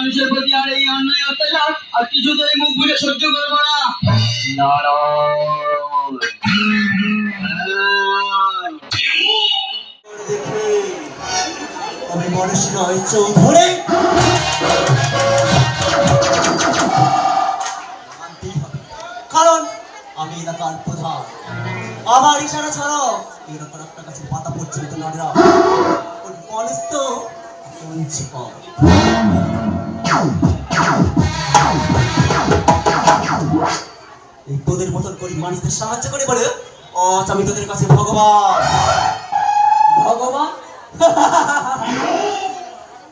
মানুষের প্রতি আর এই অন্যায় অত্যাচার আর কিছুতেই মুখ বুজে সহ্য করবো না। আমি মানুষ নয় চৌধুরী, কারণ আমি এলাকার প্রধান। আমার ইশারা ছাড়াও এরকম একটা কাছে পাতা পর্যন্ত নাড়া মানুষ তো এই তোদের মতন করি মানুষদের সাহায্য করে বলে আজ আমি তোদের কাছে ভগবান। ভগবান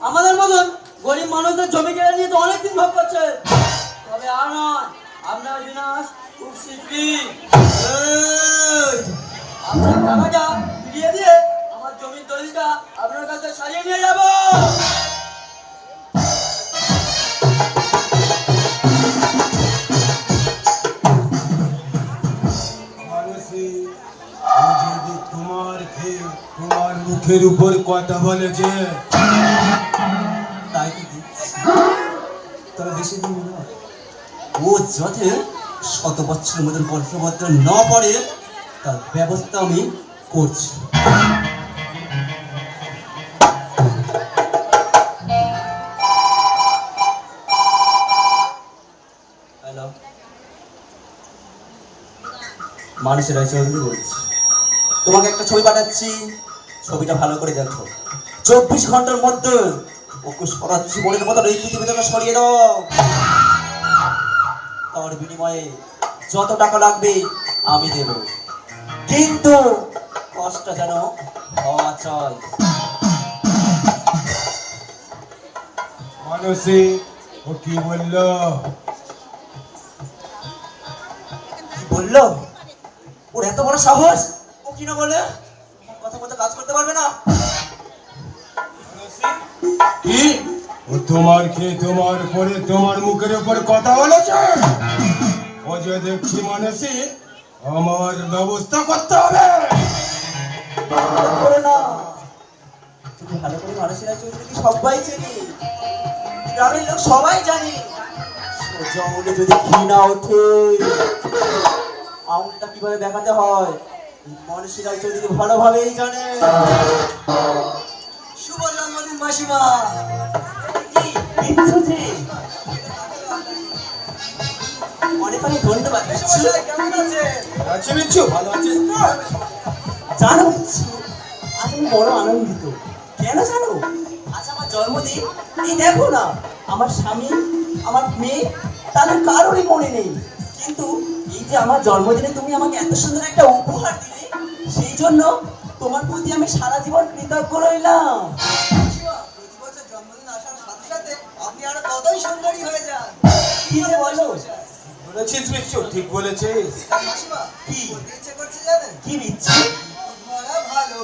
আমাদের মতন গরিব মানুষদের জমি কেড়ে নিয়ে তো অনেকদিন ভোগ করছে, তবে আর নয়, আপনার বিনাশ খুব শীঘ্রই। আপনার টাকাটা ফিরিয়ে দিয়ে আমার জমির দলিলটা আপনার কাছে সারিয়ে নিয়ে যাব। তোমার মুখের উপর কথা বলেছে তাই কি তবে বেশি দিন নয়, ও যাতে 100 বছরের মতন বর্ষবদ্ধ না পড়ে তার ব্যবস্থা আমি করছি। হ্যালো, মানুষের চৌধুরী বলছি। তোমাকে একটা ছবি পাঠাচ্ছি, ছবিটা ভালো করে দেখো। 24 ঘন্টার মধ্যে ওকে সরাচ্ছি মনের মতো এই পৃথিবী থেকে সরিয়ে দাও। তার বিনিময়ে যত টাকা লাগবে আমি দেব, কিন্তু কষ্ট যেন হওয়া চাই। মানসী ও কি বললো? বললো ওর এত বড় সাহস, ও কি না বলে কথা মতো কাজ করতে পারবে না? কি ও তোমার খেয়ে তোমার পরে তোমার মুখের উপর কথা বলেছে? ও যে দেখছি মানসী আমার ব্যবস্থা করতে হবে। ভালো করে মানুষেরা চৌধুরী সবাই চেনে, গ্রামের লোক সবাই জানে। জঙ্গলে যদি ঘৃণা ওঠে আঙুলটা কিভাবে দেখাতে হয় মানুষেরা চৌধুরী ভালোভাবেই জানে। শুভ জন্মদিন মাসিমা। অনেক অনেক ধন্যবাদ। কেমন আছে? আচ্ছা বিচ্ছু, ভালো আছিস তো? জানো বিচ্ছু, আজ আমি বড় আনন্দিত। কেন জানো? আজ আমার জন্মদিন। এই দেখো না, আমার স্বামী, আমার মেয়ে, তাদের কারোরই মনে নেই, কিন্তু এই যে আমার জন্মদিনে তুমি আমাকে এত সুন্দর একটা উপহার দিলে, সেই জন্য তোমার প্রতি আমি সারা জীবন কৃতজ্ঞ রইলাম। প্রতি বছর জন্মদিন আসার সাথে সাথে আপনি আরো ততই সুন্দরী হয়ে যান। কি যে বলো? বলেছিস বিচ্ছু, ঠিক বলেছিস। মাসিমা কি বলতে ইচ্ছে করছে জানেন? কি বিচ্ছু? ভরা ভালো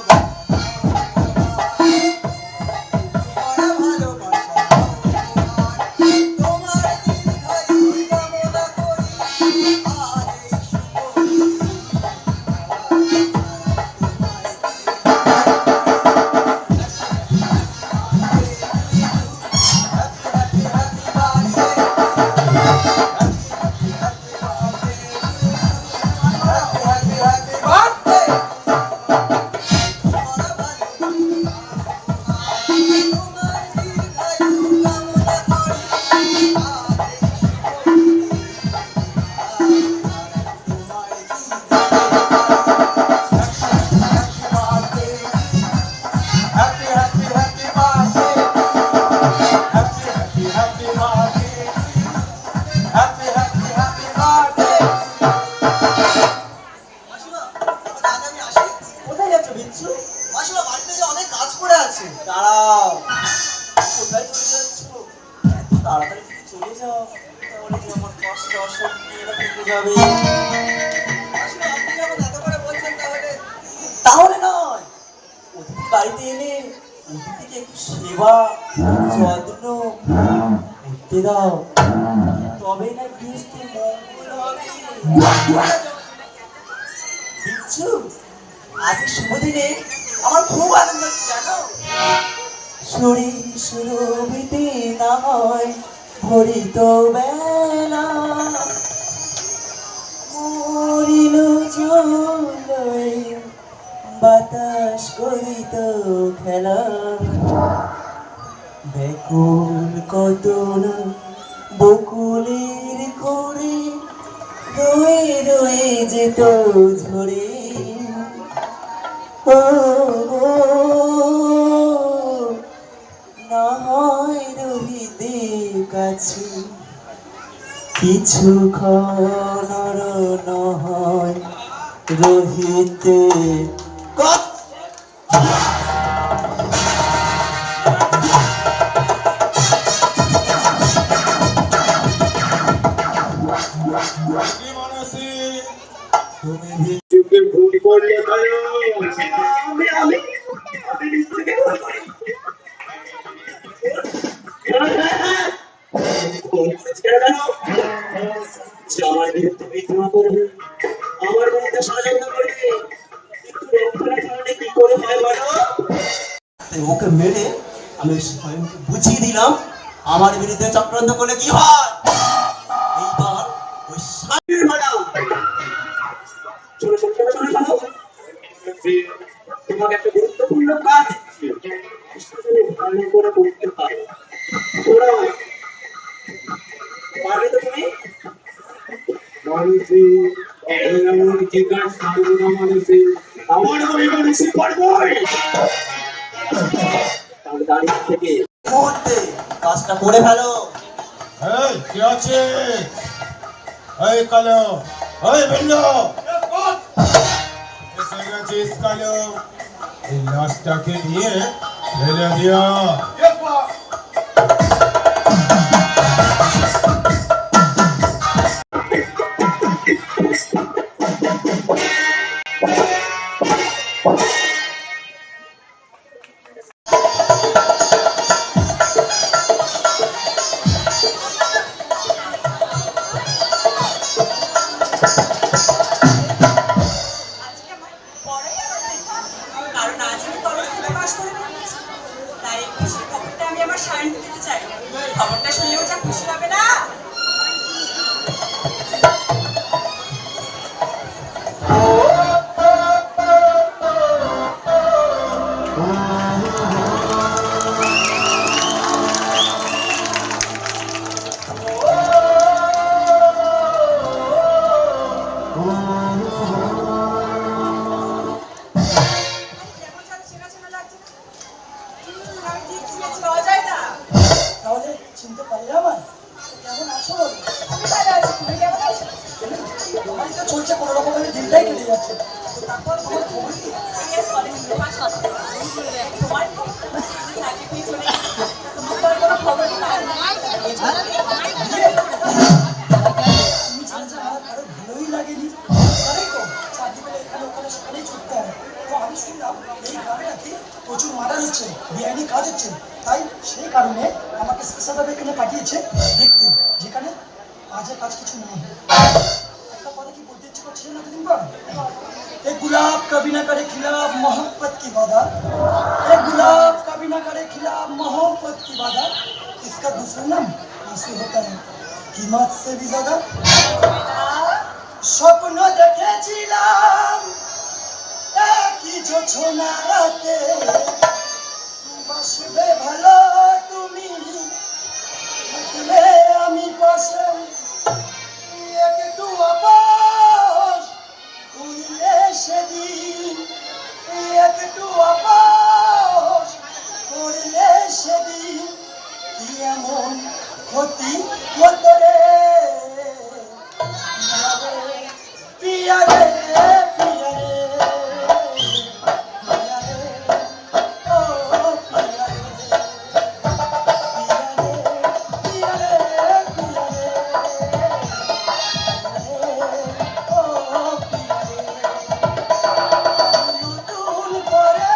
দাঁড়াও, কোথায় চলে যাচ্ছ? তাড়াতাড়ি চলে যাও, তাহলে যে আমার কষ্ট অশান্তি এরা থেকে যাবে। আপনি যখন এত করে বলছেন তাহলে নয়, অতিথি বাড়িতে এলে অতিথিকে একটু সেবা যত্ন করতে দাও, তবে না গৃহস্থের মঙ্গল হবে। বিচ্ছু, আজ শুভ দিনে আমার খুব আনন্দ হচ্ছে জানো। শরীর সুরভিতে না হয় ভরিত বেলা মরিল চলে বাতাস করিত খেলা ব্যাকুল কতন বকুলের করে রয়ে রয়ে যেত ঝরে ও গো, না হয় রহিতে কাছে কিছুক্ষণ না হয় রহিতে কি মানসী তুমি চুপে ভুল করলে ভালো আমি নিশ্চয়ই ভুল করি। আমার বিরুদ্ধে বিদ্রোহ করবে, আমার বিরুদ্ধে ষড়যন্ত্র করবে, কিন্তু রক্ষণের কারণে কি করে হয় বলো? তাই ওকে মেরে আমি স্বয়ংকে বুঝিয়ে দিলাম আমার বিরুদ্ধে চক্রান্ত করলে কি হয়। এইবার ওই সামনের ভাড়া চলে চলে চলে চলো, তোমাকে একটা গুরুত্বপূর্ণ কাজ ভালো করে করতে পারো। ওরা পারবে তো তুমি? মানসী এমন কি কাজ করবো না মানসী আমার বই মানসী পারবই তাহলে দাঁড়িয়ে থেকে মুহূর্তে কাজটা করে ফেলো। এই কি আছে এই কালো এই বেল্লো এসে গেছিস কালো এই লাশটাকে নিয়ে ফেলে দিয়া আজকে আমার বড়ই আনন্দ, কারণ আজ আমি কলেজ থেকে পাশ করে বেরিয়েছি। তাই এই খুশির খবরটা আমি আমার সায়নকে দিতে চাই। খবরটা শুনলেও যা খুশি হবে না। কেমন যেন চেনা চেনা লাগছে না? আমি ঠিক চিনেছি, অজয় দা। তাহলে চিনতে পারলে আমার কেমন আছো? আমি ভালো আছি, তুমি কেমন আছো? তোমারই তো চলছে কোনো রকমের দিনটাই কেটে যাচ্ছে। তারপর তোমার খবর কি? Yes, কলেজ থেকে পাশ করতে। তোমার খবর? চাকরি পেয়ে চলে গেছি। তোমার তো আর কোনো খবরই নাই। তুমি জানো যে আমার কারো ভালোই লাগেনি। তাই তো চাকরি পেলে এখানে ওখানে সেখানেই ছুটতে হয়। তো আমি শুনলাম এই গ্রামে নাকি প্রচুর মার্ডার হচ্ছে, বেআইনি কাজ হচ্ছে। তাই সেই কারণে আমাকে স্পেশালভাবে এখানে পাঠিয়েছে দেখতে, যেখানে কাজে কাজ কিছু নেই। একটা কথা কি বলতে ইচ্ছে করছিল না দুদিন পর? ए गुलाब कभी ना करे खिलाफ मोहब्बत की वादा, ए गुलाब कभी ना करे खिलाफ मोहब्बत की वादा, इसका दूसरा नाम आंसू होता है कीमत से भी ज्यादा। স্বপ্ন দেখেছিলাম একই জোছনা রাতে, বাসবে ভালো তুমি থাকলে আমি পাশে, একটু আবাস করলে সেদিন, একটু আবাস করলে সেদিন কি এমন ক্ষতি হতো রে পিয়া রে পিয়া রে পিয়া রে ও পিয়া রে পিয়া রে পিয়া রে পিয়া রে ও পিয়া রে নতুন করে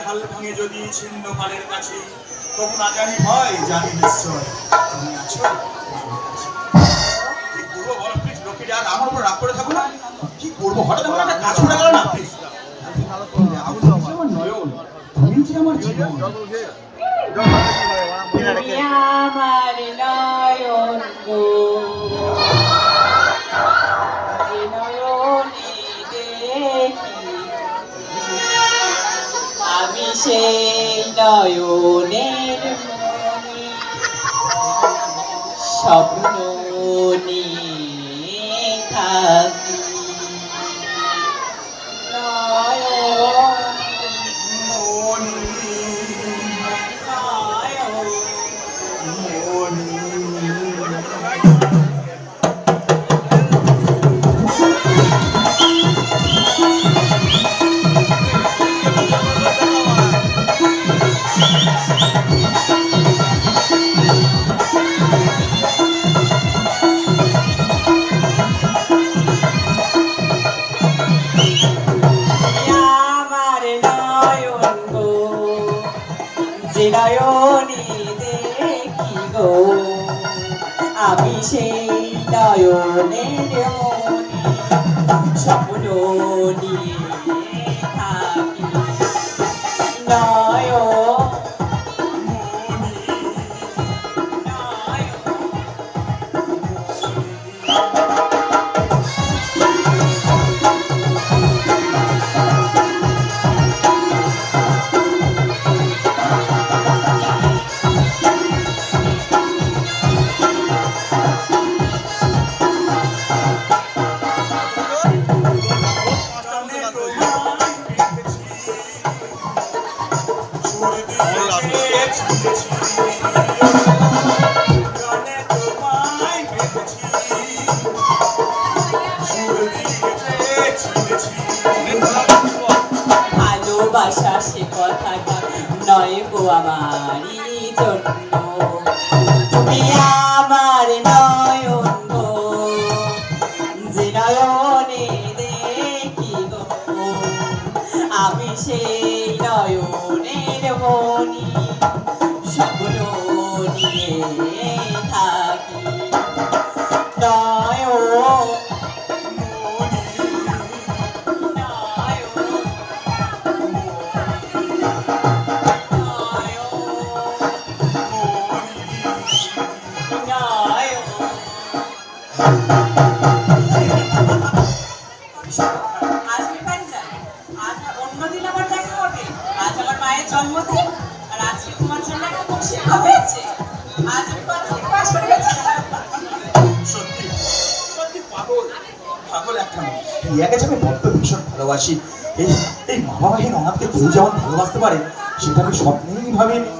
হাল ভাঙে যদি ছিন্ন পালের কাছে, তবু না জানি ভয় জানি নিশ্চয় তুমি আছো আমার কাছে। কি করবো বলো প্লিজ, লোকের আর আমার উপর রাগ করে থাকো না। কি করবো, হঠাৎ আমার একটা কাজ পড়ে গেল না প্লিজ। আমার নয়ন, তুমি যে আমার জীবন। তুমি আমার নয়ন গো, যে নয়নে দেখি আমি সেই নয়নের মনি, স্বপ্ন নিয়ে থাকি। নয়ন আমার নয়ন গো, যে নয়নে দেখি গো আমি সেই নয়নের মনি, স্বপ্ন নিয়ে থাকি। নয়ন ভালোবাসা সে কথাটা নয় গো আমারই জন্য, তুমি আমার নয়ন গো, যে নয়নে দেখি গো আমি সেই নয়নের মনি, স্বপ্ন নিয়ে থাকি। নয়ন অন্যদিন আমার দেখা হবে। আজ আমার মায়ের জন্মদিন, আর আজকে তোমার জন্য একটা খুশি হয়েছে। আজ আমি কলেজ থেকে পাশ করে গেছি। সত্যি সত্যি পাগল, পাগল একটা মেয়ে। রিয়াকে যে আমি বড্ড ভীষণ ভালোবাসি। এই এই মা বাবাহীন অনাথকে কেউ যেমন ভালোবাসতে পারে সেটা আমি স্বপ্নেই ভাবিনি।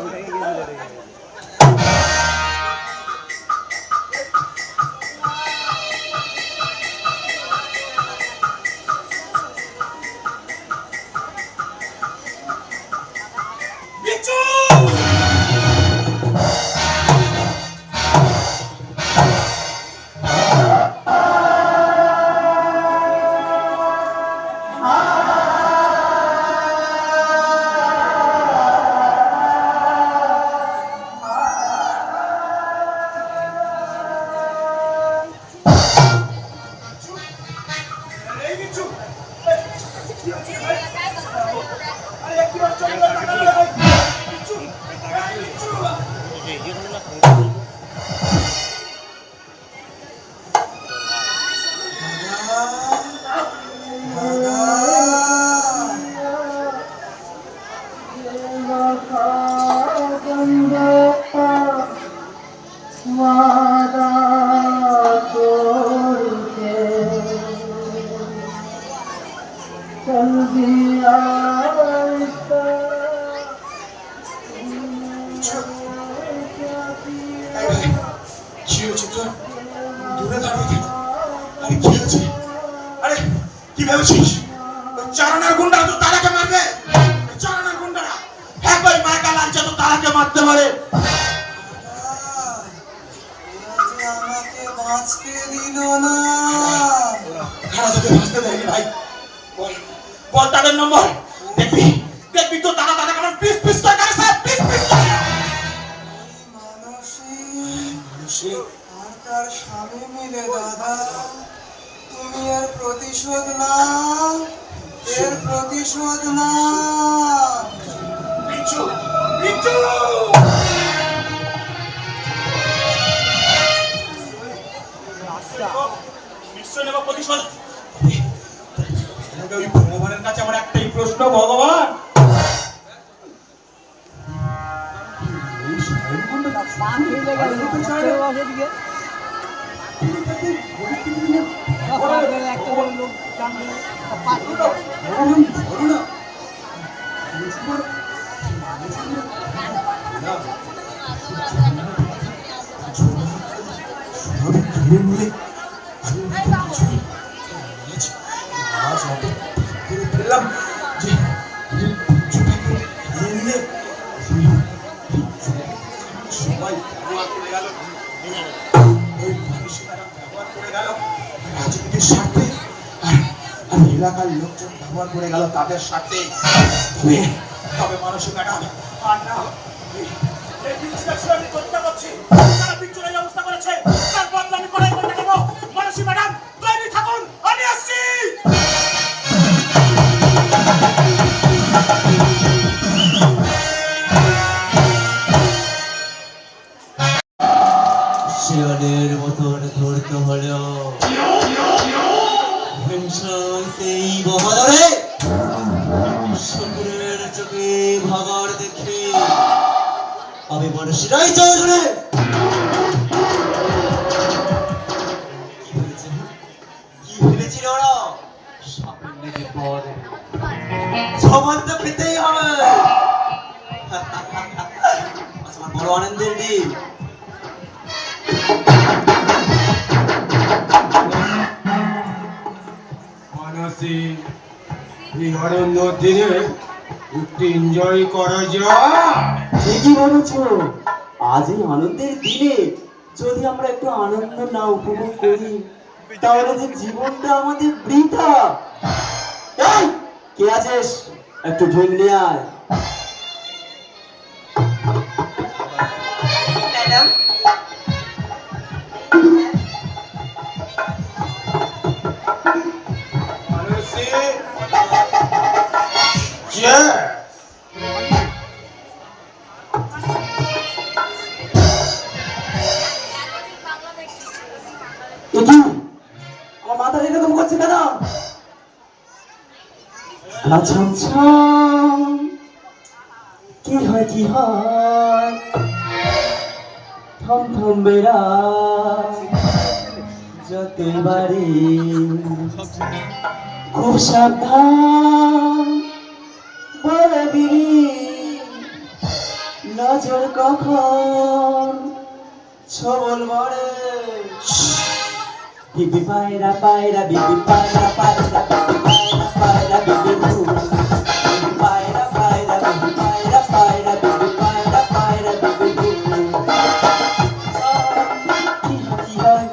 দূরে দাঁড়িয়ে কেন? আরে কি হয়েছে? আরে কি ভেবেছিস চারণের গুন্ডা তো তারাকে মারবে? চারণের গুন্ডারা একবার মাইকা লাঞ্চা তো তারাকে মারতে পারে। আমাকে বাঁচতে দিল না। খারাপ তোকে বাঁচতে দেয়নি ভাই। বল বল তাদের নম্বর। দেখবি দেখবি তো তারা তারা গাধা, তুমি এর প্রতিশোধ না, এর প্রতিশোধ না। বিচ্ছু, বিচ্ছু! নিশ্চয় নেব প্রতিশোধ। তবে ওই ভগবানের কাছে আমার একটাই প্রশ্ন, ভগবান সবাই ব্যবহার করে গেল, ওই মানুষেরা ব্যবহার করে গেল রাজনীতির স্বার্থে, আর এলাকার লোকজন ব্যবহার করে গেল তাদের স্বার্থে। তবে তবে মানুষের ম্যাডাম আর না, এই বিচ্ছুটা ছিল আমি করতে পারছি, তারা বিচ্ছুর এই অবস্থা করেছে, তার বদলা আমি কোথায় করতে দেবো? মানুষী ম্যাডাম তৈরি থাকুন, আমি আসছি। শিয়ালের মতন ধরতে হলো হিংসাতেই বহাদরে শুকুরের চোখে ভাগার দেখে আমি মানুষেরাই চৌধুরী। কি ভেবেছিল ওরা? সাফল্যের পর সমান তো পেতেই হবে। আমার বড় আনন্দের দিন। মানসী, এই অরণ্য দিনে একটু এনজয় করা যায়। ঠিকই বলেছ, আজ এই আনন্দের দিনে যদি আমরা একটু আনন্দ না উপভোগ করি তাহলে যে জীবনটা আমাদের বৃথা। এই, কে আছিস? একটু ঢোল নিয়ে আয়। ম্যাডাম, মানসী, cheers! একি আমার মাথা এরকম করছে কেন? আচ্ছা আচ্ছা, কি হয় কি হয়, থম থম বেড়া যতই বাড়ি খুব সাবধান বলে দিবি নজর কখন ছবল মারে। বিবি পায়রা পায়রা, বিবি পায়রা পায়রা, বিবি পায়রা পায়রা, বিবি ভু। বিবি পায়রা পায়রা, বিবি পায়রা পায়রা, বিবি পায়রা পায়রা, বিবি ভু। কি হয়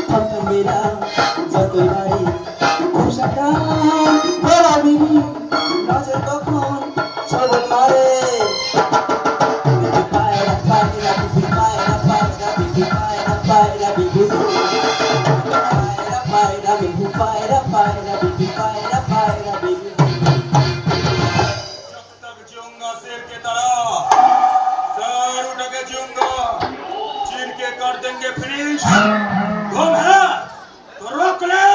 থমথম মেরা যতই বাড়ি খুব সাবধান বলা বিবি নজর কখন ছবল মারে। বিবি পায়রা পায়রা, বিবি পায়রা পায়রা, বিবি পায়রা পায়রা, বিবি ভু। Paira, bibi, paira, paira, bibi, paira, paira, bibi. जब तक जिऊंगा शेर के तरह, सर उठके जिऊंगा, चीर के कर देंगे फिनिश। घूम है तो रोक ले।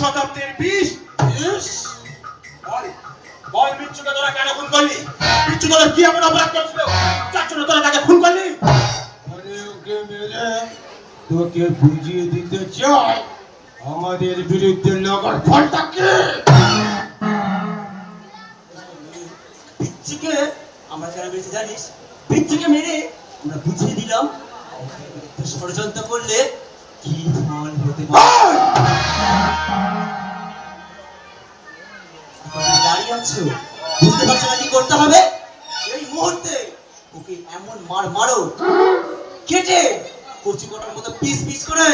শতাব্দীর বিষ। বল বল, বিচ্ছুকে তোরা কেন খুন করলি? বিচ্ছু তোরা কি এমন অপরাধ করেছিল যার জন্য তোরা তাকে খুন করলি? আরে ওকে মেরে তোকে বুঝিয়ে দিতে চাই আমাদের বিরুদ্ধে লাগার ফলটা কি। পিচ্চিকে আমরা কেন মেরেছি জানিস? পিচ্চিকে মেরে আমরা বুঝিয়ে দিলাম ষড়যন্ত্র করলে কি ফল হতে পারে। দাঁড়িয়ে আছো, বুঝতে পারছো না কি করতে হবে? এই মুহূর্তে খুব ওকে এমন মার মারো কেটে কচি কটার মতো পিস পিস করে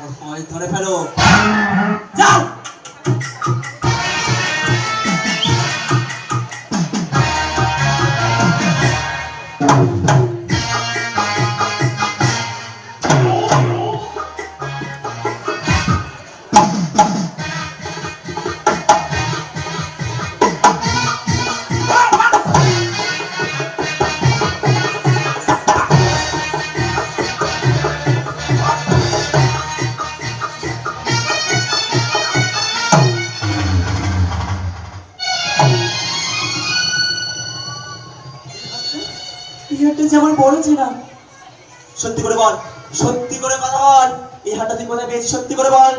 ওর হয় ধরে ফেলো। যাও। এই হাটটা যে আমার বড় চেনা। সত্যি করে বল, সত্যি করে কথা বল, এই হাটটা তুই কোথায় পেয়েছিস? সত্যি করে বল।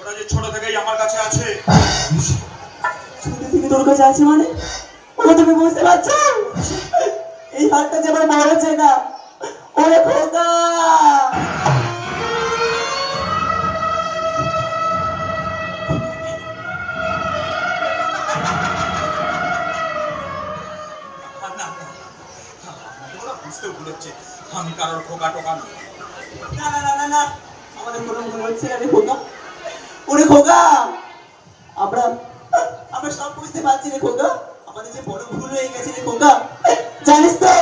ওরা যে ছোট থেকেই আমার কাছে আছে। ছোট থেকে তোর কাছে আছে মানে? ওটা তুমি বুঝতে পারছো? এই হাটটা যে আমার বড় চেনা। ওরে খোকা, বুঝতেও ভুল হচ্ছে আমি কারোর খোকা টোকা নই। না না না না না, আমাদের কোনো ভুল হচ্ছে না রে খোকা। ওরে খোকা, আমরা আমরা সব বুঝতে পারছি রে খোকা। আমাদের যে বড় ভুল হয়ে গেছে রে খোকা। জানিস তো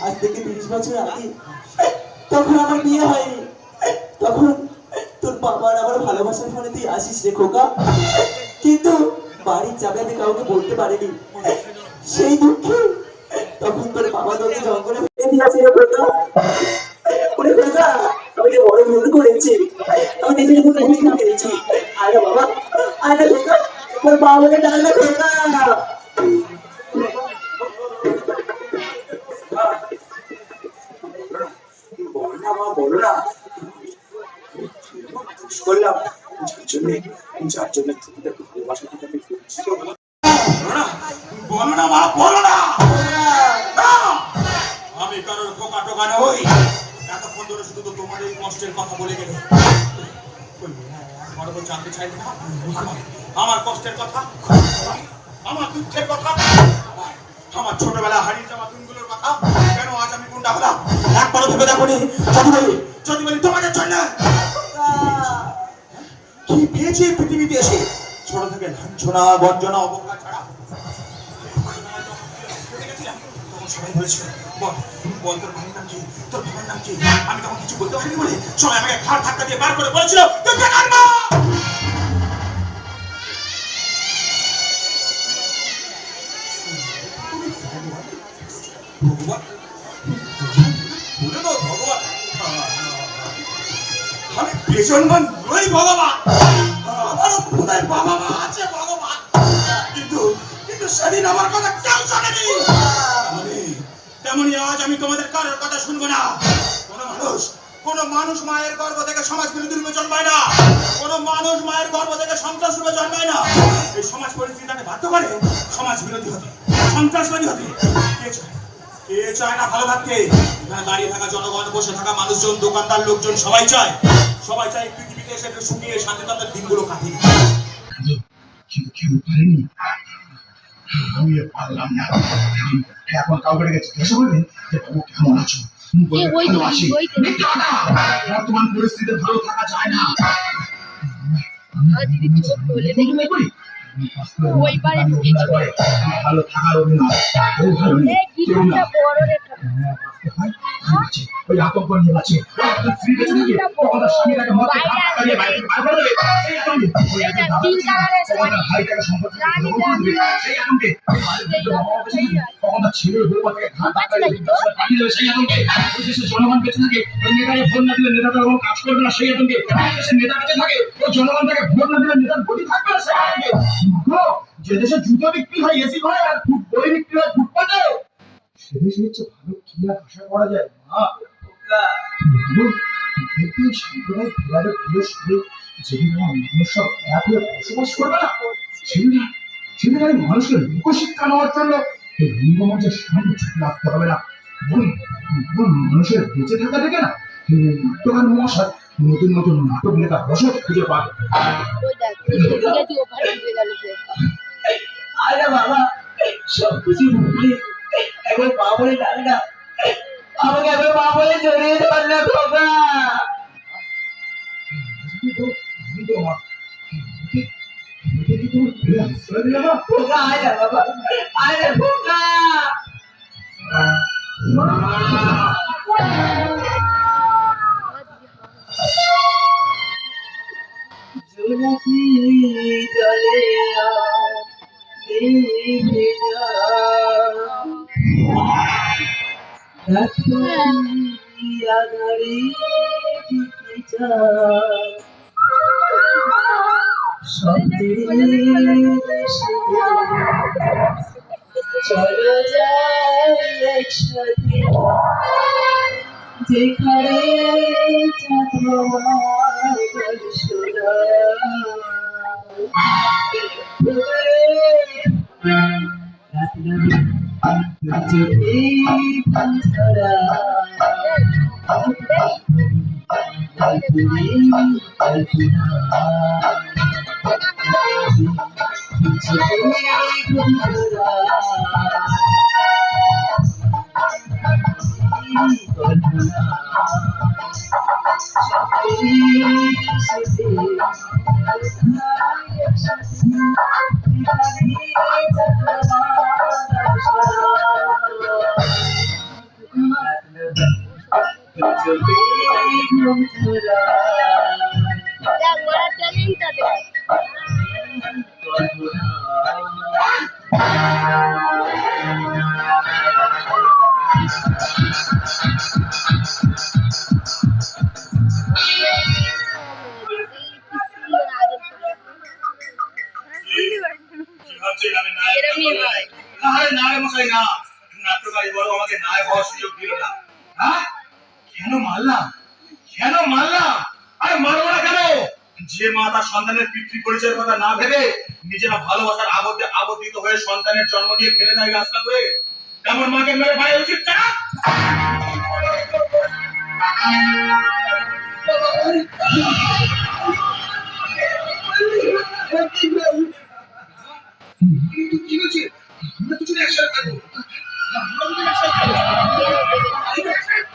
আজ থেকে 30 বছর আগে তখন আমার বিয়ে হয়নি, তখন তোর বাবার আমার ভালোবাসার ফলে তুই আসিস রে খোকা, কিন্তু বাড়ির চাবি আমি কাউকে বলতে পারিনি। সেই দুঃখে তখন তোর বাবা তোকে জঙ্গলে ফেলে দিয়েছে রে খোকা। ওরে খোকা, আমি যে বড় ভুল করেছি, আমি নিজের ভুল বুঝতে পেরেছি। আরে বাবা, আরে খোকা, তোর বাবাকে ডাক না খোকা। করলাম যার জন্য বলো না মা, বলো না। আমি কারোর খোকা টোকা নই। এতক্ষণ ধরে শুধু তো তোমার এই কষ্টের কথা বলে গেলে জানতে চাইলে না আমার কষ্টের কথা, আমার দুঃখের কথা, আমার ছোটবেলা হারিয়ে যাওয়া দিনগুলোর কথা। কেন আজ আমি গুন্ডা হলাম? একবারও ভেবে দেখো নি? যদি বলি তোমাদের জন্য কি পেয়েছি পৃথিবীতে এসে, ছোট থেকে লাঞ্ছনা বঞ্চনা অবজ্ঞা ছাড়া। তখন সবাই বলেছিল বল বল তোর ভাইয়ের নাম কি, তোর বাবার নাম কি? আমি তখন কিছু বলতে পারিনি বলে সবাই আমাকে ঘাড় ধাক্কা দিয়ে বার করে বলেছিল তুই বেকার মা। ভগবান বলে তো ভগবান, আমি পেছনবান নই ভগবান। আমারও বোধহয় বাবা মা আছে ভগবান, কিন্তু কিন্তু সেদিন আমার কথা কেউ শোনেনি। তেমনি আজ আমি তোমাদের কারোর কথা শুনবো না। কোন মানুষ মায়ের গর্ভ থেকে সমাজ বিরোধী রূপে জন্মায় না, কোন মানুষ মায়ের গর্ভ থেকে সন্ত্রাস রূপে জন্মায় না। এই সমাজ পরিস্থিতি তাকে বাধ্য করে সমাজ বিরোধী হতে, সন্ত্রাসবাদী হতে। কে চায় না ভালো থাকতে? এখানে দাঁড়িয়ে থাকা জনগণ, বসে থাকা মানুষজন, দোকানদার লোকজন সবাই চায় পৃথিবীতে এসে একটু সুখিয়ে শান্তি তাদের দিনগুলো কাটিয়ে। কিন্তু কেউ পারেনি, আমি পারলাম না। এখন কাউকে গেছে জিজ্ঞাসা করবে যে বাবু কেমন আছো, বর্তমান পরিস্থিতিতে ভালো থাকা যায় না। ভালো থাকার অভিনয় ওই আতঙ্ক নিয়ে আছে। জনগণ বেঁচে থাকে নেতাকে ভোট না দিলে নেতা কোনো কাজ করবে না, সেই আতঙ্কে নেতা বেঁচে থাকে ও জনগণ তাকে ভোট না দিলে নেতার গতি থাকবে না, সেই আতঙ্কে। যে দেশে জুতো বিক্রি হয় এসি হয় আর বই বিক্রি হয় ফুটপাতে, সে দেশে হচ্ছে ভালো কি আর আশা করা যায়? মা সাম্প্রদায়িক বিবাদের প্রিয় শুনে যেদিন আমার মানুষ সব এক হয়ে বসবাস করবে না, সেদিন আমি মানুষের লোকশিক্ষা নেওয়ার জন্য এই রঙ্গমঞ্চের সামনে ছুটে আসতে হবে না। মানুষের বেঁচে থাকা থেকে না নাট্যকার মহাশয় নতুন নতুন নাটক লেখা রসদ খুঁজে পাবে। আরে বাবা সব কিছু একবার মা বলে ডাক না, আমাকে একবার মা বলে জড়িয়ে ধর না খোকা। খোকা আয় না বাবা, আয় না খোকা। জোনাকি জলে ভেজা রাত্রি আধারে ঢুকে যায় স্বপ্নের দেশে। চলো যাই একসাথে যেখানে চাঁদ সোনা রাত নামে চোখে ধরা আরে না রে মশাই না, নাট্যকারী বড় আমাকে নায়ক হওয়ার সুযোগ দিল না। হ্যাঁ, কেন মারলাম? কেন মারলাম? আরে মারবো না কেন? যে মা তার সন্তানের পিতৃ পরিচয়ের কথা না ভেবে নিজেরা ভালোবাসার আবদ্ধে আবদ্ধিত হয়ে সন্তানের জন্ম দিয়ে ফেলে দেয় রাস্তা করে, তেমন মাকে মেরে ফেলা উচিত না। কি হচ্ছে? আমরা কিছু একসাথে থাকবো, আমরা কিছু একসাথে থাকবো।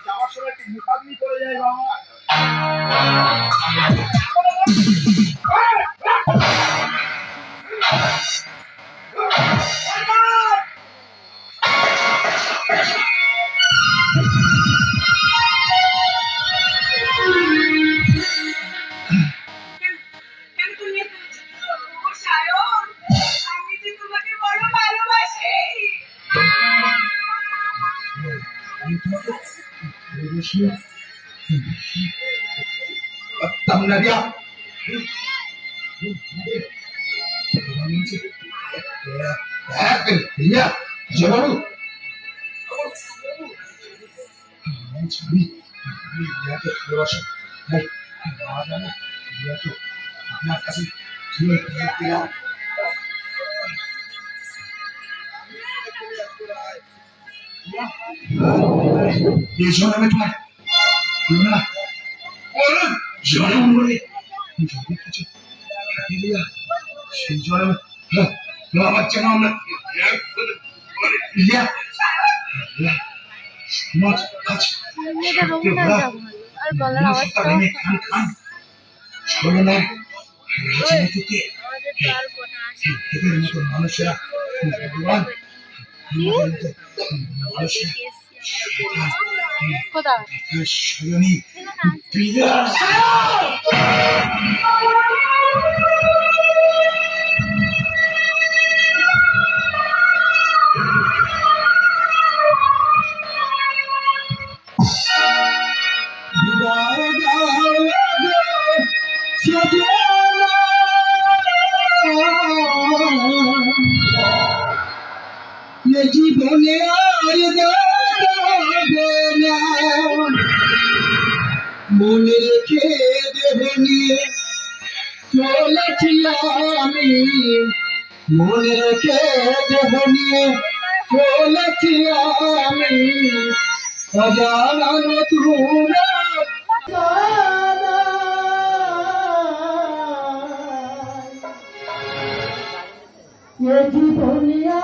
যাওয়ার সময় একটু মুখাগ্নি করে যায় বাবা। আপনার কাছে এই জন্মে তোমার জন্ম বলে কিছু সেই জন্মে আমার যেন আমরা সমাজ আছে খান খান ছলনা রাজনীতিতে এদের মতো মানুষেরা ভগবান মানুষেরা সজনী বিদায় বিদায় দাও গো রেখে দেহ নিয়ে চলেছি আমি, মনে রেখে দেহ নিয়ে চলেছি আমি, অজানা নতুন ये दुनिया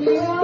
Yeah.